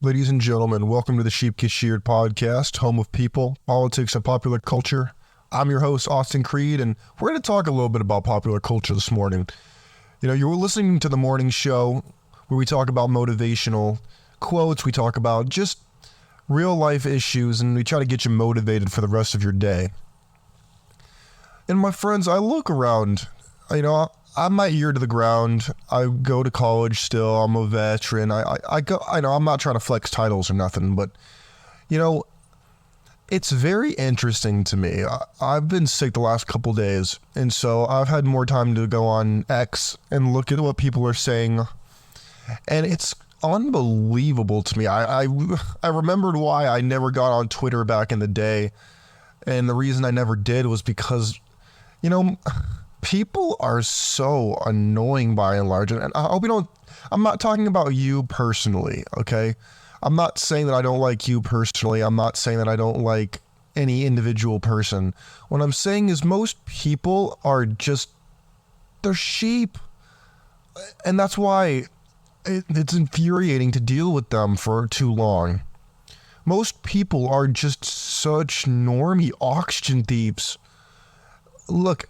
Ladies and gentlemen, welcome to the Sheared podcast, home of people, politics, and popular culture. I'm your host, Austin Creed, and we're going to talk a little bit about popular culture this morning. You know, you're listening to the morning show where we talk about motivational quotes, we talk about just real life issues, and we try to get you motivated for the rest of your day. And my friends, I look around, I'm my ear to the ground. I go to college still. I'm a veteran. I go. I know I'm not trying to flex titles or nothing, but it's very interesting to me. I've been sick the last couple days, and so I've had more time to go on X and look at what people are saying, and it's unbelievable to me. I remembered why I never got on Twitter back in the day, and the reason I never did was because, people are so annoying by and large, and I hope I'm not talking about you personally, okay? I'm not saying that I don't like you personally. I'm not saying that I don't like any individual person. What I'm saying is most people are they're sheep. And that's why it's infuriating to deal with them for too long. Most people are just such normie oxygen thieves. Look,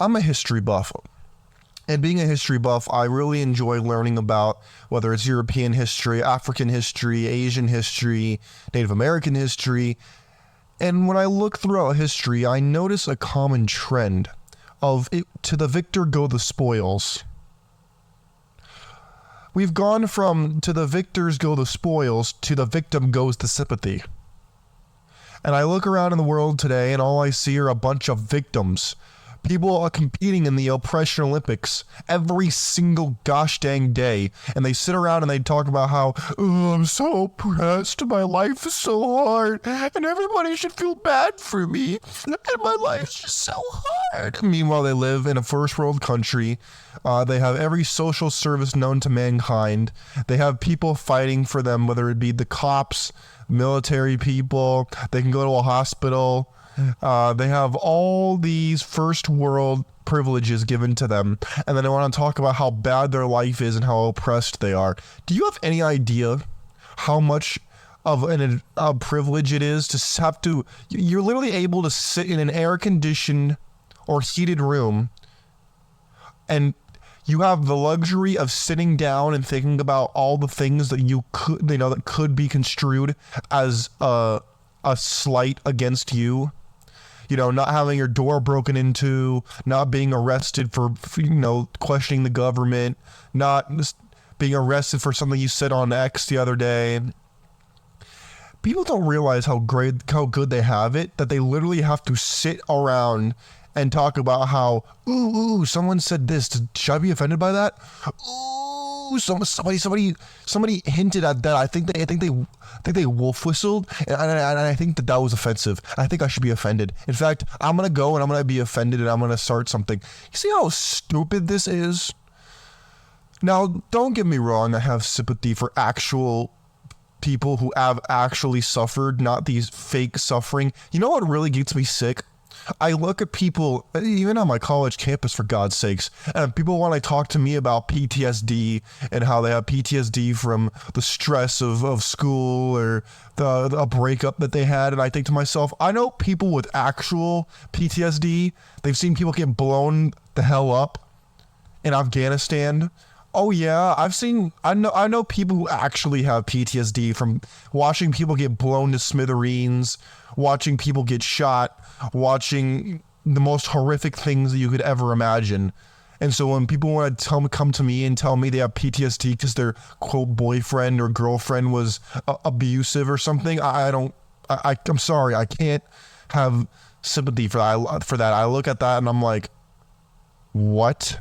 I'm a history buff, and being a history buff, I really enjoy learning about whether it's European history, African history, Asian history, Native American history. And when I look throughout history, I notice a common trend of it, to the victor go the spoils. We've gone from to the victors go the spoils to the victim goes the sympathy. And I look around in the world today and all I see are a bunch of victims. People are competing in the oppression Olympics every single gosh dang day, and they sit around and they talk about how, oh, I'm so oppressed, my life is so hard, and everybody should feel bad for me, and my life's just so hard. Meanwhile, they live in a first world country. They have every social service known to mankind. They have people fighting for them, whether it be the cops, military people. They can go to a hospital. They have all these first world privileges given to them, and then they want to talk about how bad their life is and how oppressed they are. Do you have any idea how much of a privilege it is to have to... You're literally able to sit in an air-conditioned or heated room, and you have the luxury of sitting down and thinking about all the things that you could, that could be construed as a slight against you. Not having your door broken into, not being arrested for questioning the government, not being arrested for something you said on X the other day. People don't realize how good they have it, that they literally have to sit around and talk about how, ooh, someone said this. Should I be offended by that? Ooh, somebody hinted at that. I think they wolf whistled, and I think that was offensive. I think I should be offended. In fact, I'm gonna go and I'm gonna be offended and I'm gonna start something. You see how stupid this is? Now, don't get me wrong. I have sympathy for actual people who have actually suffered, not these fake suffering. You know what really gets me sick? I look at people, even on my college campus, for God's sakes, and people want to talk to me about PTSD and how they have PTSD from the stress of school or the breakup that they had. And I think to myself, I know people with actual PTSD. They've seen people get blown the hell up in Afghanistan. Oh yeah, I know people who actually have PTSD from watching people get blown to smithereens, watching people get shot, watching the most horrific things that you could ever imagine. And so when people want to come to me and tell me they have PTSD because their quote boyfriend or girlfriend was abusive or something, I'm sorry, I can't have sympathy for that. I look at that and I'm like, what?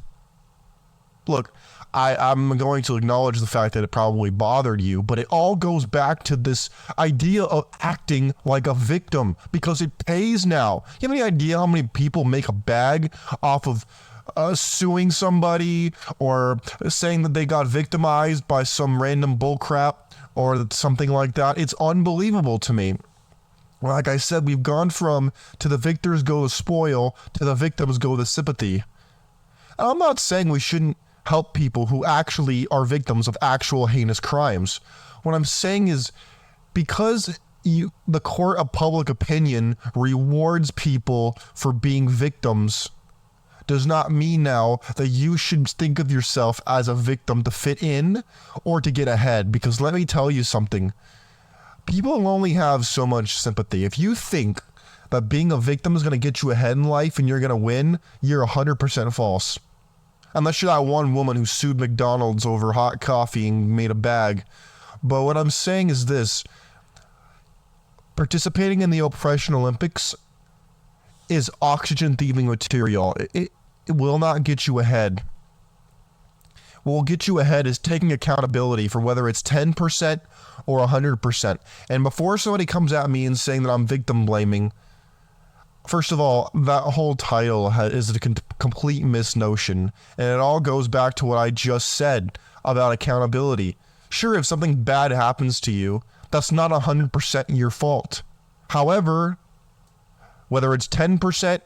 Look, I'm going to acknowledge the fact that it probably bothered you, but it all goes back to this idea of acting like a victim because it pays now. You have any idea how many people make a bag off of suing somebody or saying that they got victimized by some random bullcrap or something like that? It's unbelievable to me. Like I said, we've gone from to the victors go the spoil to the victims go the sympathy. And I'm not saying we shouldn't help people who actually are victims of actual heinous crimes. What I'm saying is, because the court of public opinion rewards people for being victims, does not mean now that you should think of yourself as a victim to fit in or to get ahead. Because let me tell you something. People only have so much sympathy. If you think that being a victim is going to get you ahead in life and you're going to win, you're 100% false. Unless you're that one woman who sued McDonald's over hot coffee and made a bag. But what I'm saying is this. Participating in the Oppression Olympics is oxygen thieving material. It will not get you ahead. What will get you ahead is taking accountability for whether it's 10% or 100%. And before somebody comes at me and saying that I'm victim blaming, first of all, that whole title is a complete misnotion. And it all goes back to what I just said about accountability. Sure, if something bad happens to you, that's not 100% your fault. However, whether it's 10%,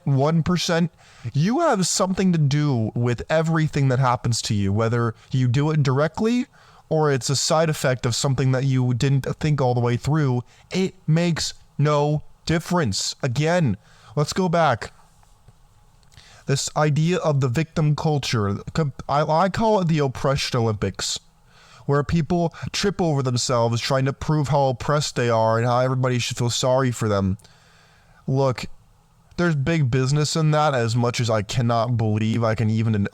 1%, you have something to do with everything that happens to you, whether you do it directly or it's a side effect of something that you didn't think all the way through. It makes no difference. Again, let's go back. This idea of the victim culture, I call it the Oppression Olympics, where people trip over themselves trying to prove how oppressed they are and how everybody should feel sorry for them. Look, there's big business in that, as much as I cannot believe I even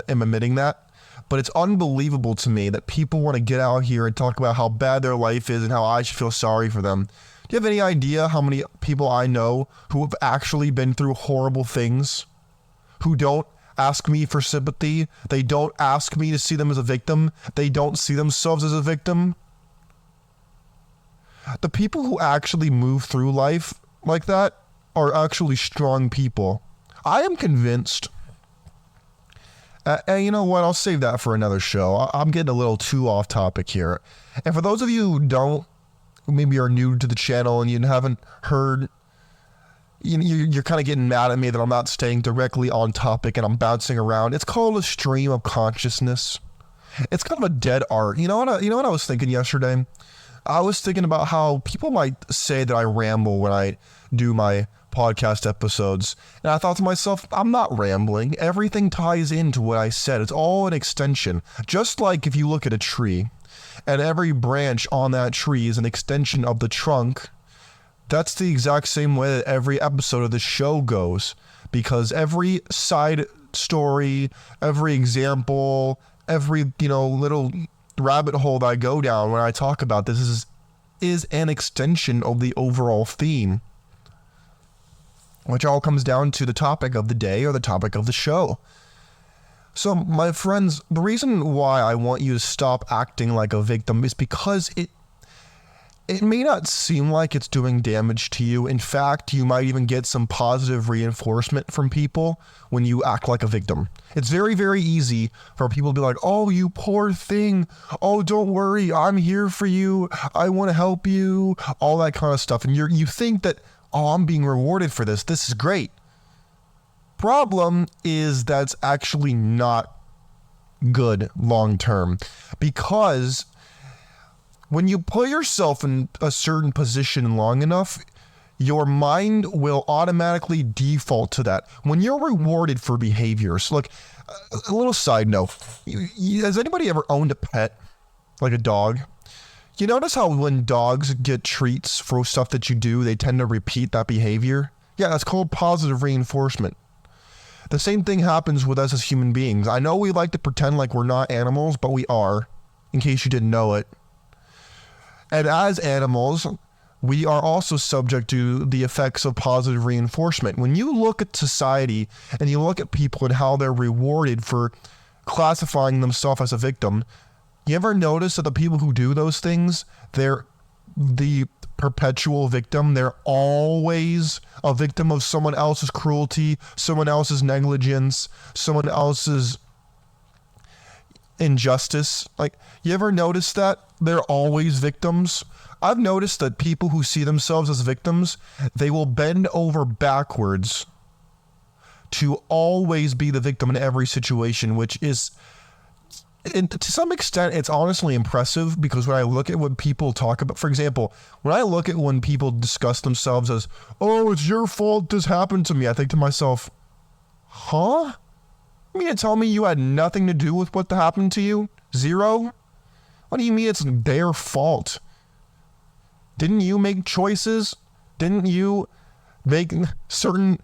am admitting that. But it's unbelievable to me that people want to get out here and talk about how bad their life is and how I should feel sorry for them. Do you have any idea how many people I know who have actually been through horrible things, who don't ask me for sympathy? They don't ask me to see them as a victim. They don't see themselves as a victim. The people who actually move through life like that are actually strong people. I am convinced. And you know what? I'll save that for another show. I'm getting a little too off topic here. And for those of you who maybe are new to the channel and you haven't heard, you're kind of getting mad at me that I'm not staying directly on topic and I'm bouncing around. It's called a stream of consciousness. It's kind of a dead art. You know what I was thinking yesterday? I was thinking about how people might say that I ramble when I do my podcast episodes. And I thought to myself, I'm not rambling. Everything ties into what I said. It's all an extension. Just like if you look at a tree and every branch on that tree is an extension of the trunk, that's the exact same way that every episode of the show goes. Because every side story, every example, every, little rabbit hole that I go down when I talk about this is an extension of the overall theme, which all comes down to the topic of the day or the topic of the show. So, my friends, the reason why I want you to stop acting like a victim is because it may not seem like it's doing damage to you. In fact, you might even get some positive reinforcement from people when you act like a victim. It's very, very easy for people to be like, oh, you poor thing. Oh, don't worry. I'm here for you. I want to help you. All that kind of stuff. And you think that, oh, I'm being rewarded for this. This is great. Problem is that's actually not good long term, because when you put yourself in a certain position long enough, your mind will automatically default to that. When you're rewarded for behaviors, look, a little side note, has anybody ever owned a pet, like a dog? You notice how when dogs get treats for stuff that you do, they tend to repeat that behavior? Yeah, that's called positive reinforcement. The same thing happens with us as human beings. I know we like to pretend like we're not animals, but we are, in case you didn't know it. And as animals, we are also subject to the effects of positive reinforcement. When you look at society and you look at people and how they're rewarded for classifying themselves as a victim, you ever notice that the people who do those things, they're the perpetual victim? They're always a victim of someone else's cruelty, someone else's negligence, someone else's injustice. Like, you ever notice that? They're always victims. I've noticed that people who see themselves as victims, they will bend over backwards to always be the victim in every situation, which is And to some extent, it's honestly impressive because when I look at what people talk about, for example, when I look at when people discuss themselves as, oh, it's your fault this happened to me, I think to myself, huh? You mean to tell me you had nothing to do with what happened to you? Zero? What do you mean it's their fault? Didn't you make choices? Didn't you make certain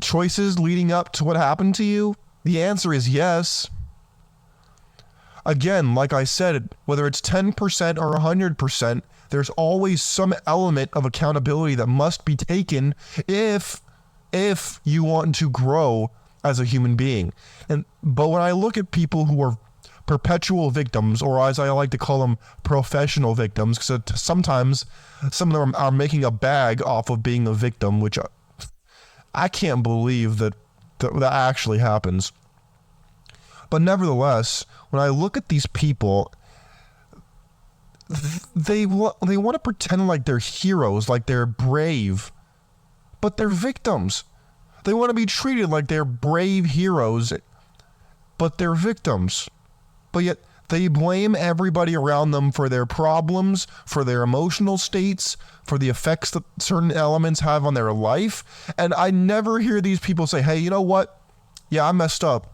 choices leading up to what happened to you? The answer is yes. Again, like I said, whether it's 10% or 100%, there's always some element of accountability that must be taken if you want to grow as a human being. But when I look at people who are perpetual victims, or as I like to call them, professional victims, because sometimes some of them are making a bag off of being a victim, which I can't believe that actually happens. But nevertheless, when I look at these people, they want to pretend like they're heroes, like they're brave, but they're victims. They want to be treated like they're brave heroes, but they're victims. But yet they blame everybody around them for their problems, for their emotional states, for the effects that certain elements have on their life. And I never hear these people say, hey, you know what? Yeah, I messed up.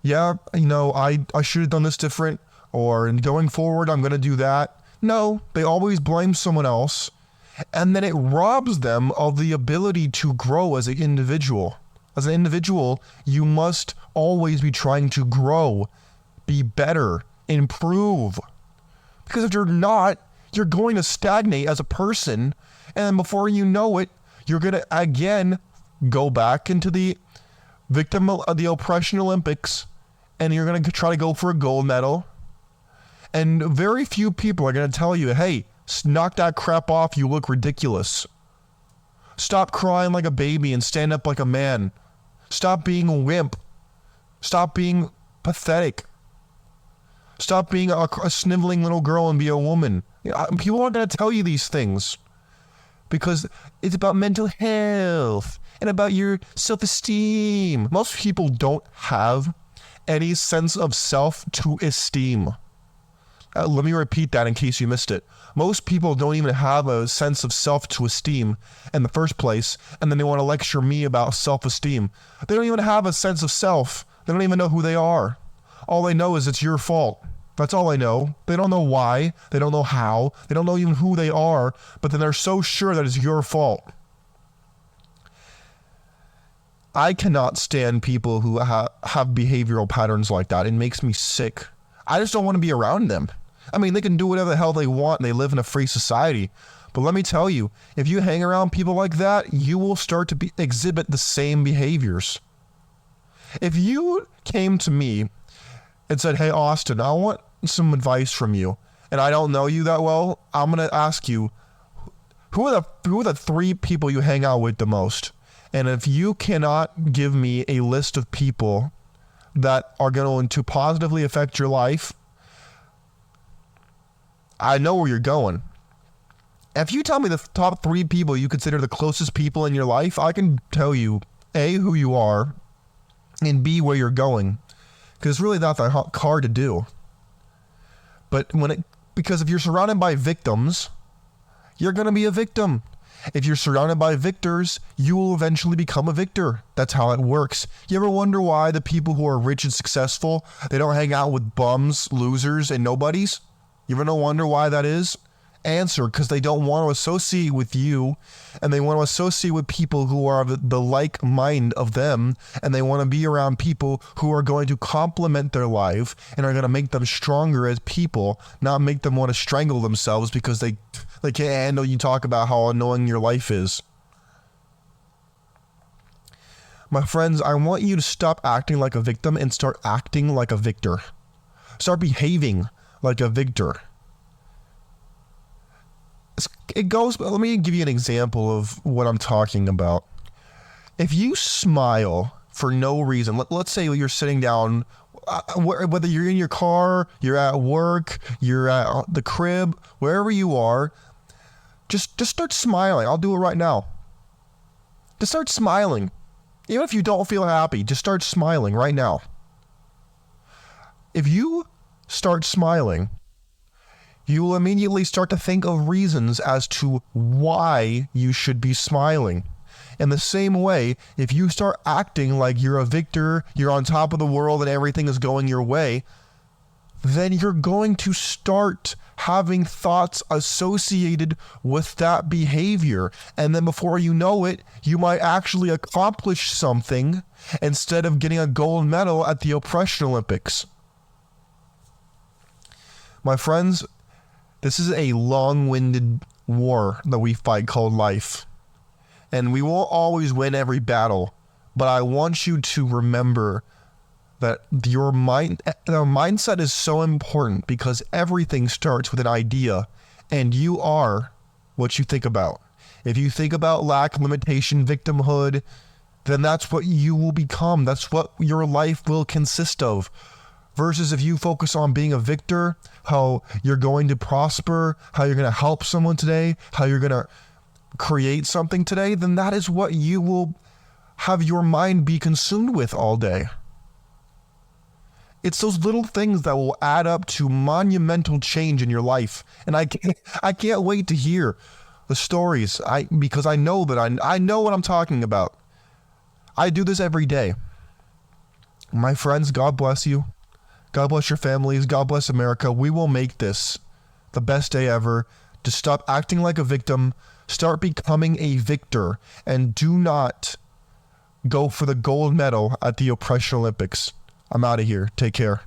Yeah, I should have done this different, or going forward, I'm going to do that. No, they always blame someone else, and then it robs them of the ability to grow as an individual. As an individual, you must always be trying to grow, be better, improve. Because if you're not, you're going to stagnate as a person, and before you know it, you're going to again go back into the victim of the oppression Olympics, and you're going to try to go for a gold medal. And very few people are going to tell you, hey, knock that crap off, you look ridiculous. Stop crying like a baby and stand up like a man. Stop being a wimp. Stop being pathetic. Stop being a sniveling little girl and be a woman. People aren't going to tell you these things because it's about mental health and about your self-esteem. Most people don't have any sense of self to esteem. Let me repeat that in case you missed it. Most people don't even have a sense of self to esteem in the first place, and then they want to lecture me about self-esteem. They don't even have a sense of self. They don't even know who they are. All they know is it's your fault. That's all they know. They don't know why. They don't know how. They don't know even who they are, but then they're so sure that it's your fault. I cannot stand people who have behavioral patterns like that. It makes me sick. I just don't want to be around them. I mean, they can do whatever the hell they want and they live in a free society. But let me tell you, if you hang around people like that, you will start to exhibit the same behaviors. If you came to me and said, hey, Austin, I want some advice from you, and I don't know you that well, I'm going to ask you, who are the 3 people you hang out with the most? And if you cannot give me a list of people that are going to positively affect your life, I know where you're going. If you tell me the top 3 people you consider the closest people in your life, I can tell you, A, who you are, and B, where you're going. Because it's really not that hard to do. But because if you're surrounded by victims, you're going to be a victim. If you're surrounded by victors, you will eventually become a victor. That's how it works. You ever wonder why the people who are rich and successful, they don't hang out with bums, losers, and nobodies? You ever wonder why that is? Answer, because they don't want to associate with you, and they want to associate with people who are the like mind of them, and they want to be around people who are going to complement their life and are going to make them stronger as people, not make them want to strangle themselves because they can't handle you talk about how annoying your life is. My friends, I want you to stop acting like a victim and start acting like a victor. Start behaving like a victor. Let me give you an example of what I'm talking about. If you smile for no reason, let's say you're sitting down, whether you're in your car, you're at work, you're at the crib, wherever you are, just start smiling. I'll do it right now. Just start smiling. Even if you don't feel happy, just start smiling right now. If you start smiling. You will immediately start to think of reasons as to why you should be smiling. In the same way, if you start acting like you're a victor, you're on top of the world and everything is going your way, then you're going to start having thoughts associated with that behavior. And then before you know it, you might actually accomplish something instead of getting a gold medal at the Oppression Olympics. My friends, this is a long-winded war that we fight called life. And we won't always win every battle, but I want you to remember that the mindset is so important, because everything starts with an idea, and you are what you think about. If you think about lack, limitation, victimhood, then that's what you will become. That's what your life will consist of. Versus if you focus on being a victor, how you're going to prosper, how you're going to help someone today, how you're going to create something today, then that is what you will have your mind be consumed with all day. It's those little things that will add up to monumental change in your life. And I can't wait to hear the stories, because I know that I know what I'm talking about. I do this every day. My friends, God bless you. God bless your families. God bless America. We will make this the best day ever. Just stop acting like a victim. Start becoming a victor. And do not go for the gold medal at the Oppression Olympics. I'm out of here. Take care.